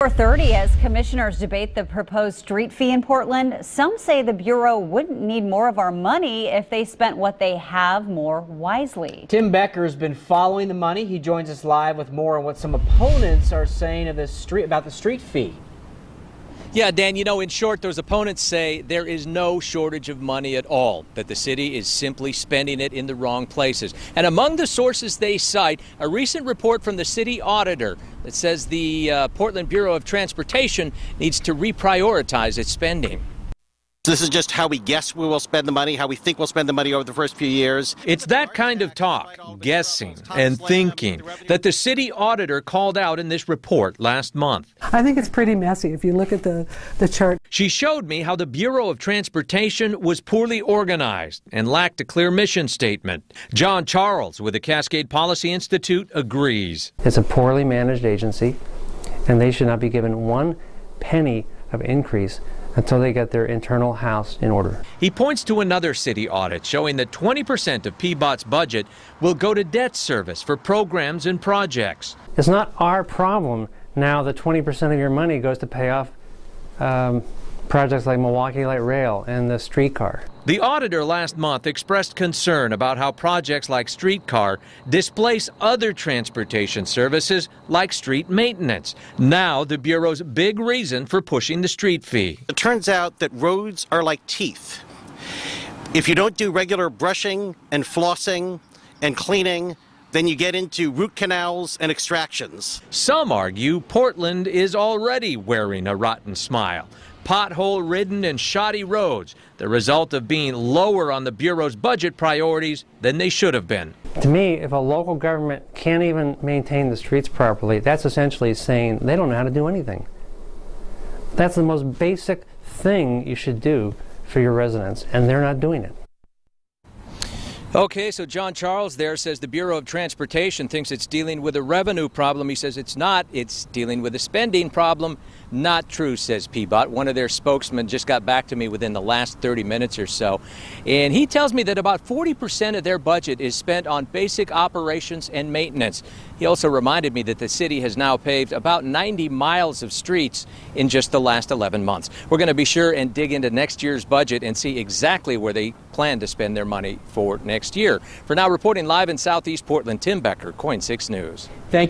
4:30 as commissioners debate the proposed street fee in Portland. Some say the Bureau wouldn't need more of our money if they spent what they have more wisely. Tim Becker has been following the money. He joins us live with more on what some opponents are saying of about the street fee. Yeah, Dan, in short, those opponents say there is no shortage of money at all, that the city is simply spending it in the wrong places. And among the sources they cite, a recent report from the city auditor that says the Portland Bureau of Transportation needs to reprioritize its spending. This is just how we guess we will spend the money, how we think we'll spend the money over the first few years. It's that kind of talk, guessing and thinking, that the city auditor called out in this report last month. I think it's pretty messy if you look at the chart. She showed me how the Bureau of Transportation was poorly organized and lacked a clear mission statement. John Charles with the Cascade Policy Institute agrees. It's a poorly managed agency, and they should not be given 1 penny of increase until they get their internal house in order. He points to another city audit showing that 20% of PBOT's budget will go to debt service for programs and projects. It's not our problem now that 20% of your money goes to pay off projects like Milwaukee Light Rail and the streetcar. The auditor last month expressed concern about how projects like streetcar displace other transportation services like street maintenance. Now the Bureau's big reason for pushing the street fee. It turns out that roads are like teeth. If you don't do regular brushing and flossing and cleaning, then you get into root canals and extractions. Some argue Portland is already wearing a rotten smile. Pothole-ridden and shoddy roads, the result of being lower on the Bureau's budget priorities than they should have been. To me, if a local government can't even maintain the streets properly, that's essentially saying they don't know how to do anything. That's the most basic thing you should do for your residents, and they're not doing it. Okay, so John Charles there says the Bureau of Transportation thinks it's dealing with a revenue problem. He says it's not. It's dealing with a spending problem. Not true, says PBOT. One of their spokesmen just got back to me within the last 30 minutes or so. And he tells me that about 40% of their budget is spent on basic operations and maintenance. He also reminded me that the city has now paved about 90 miles of streets in just the last 11 months. We're going to be sure and dig into next year's budget and see exactly where they plan to spend their money for next year. For now, reporting live in Southeast Portland, Tim Becker, KOIN 6 News. Thank you.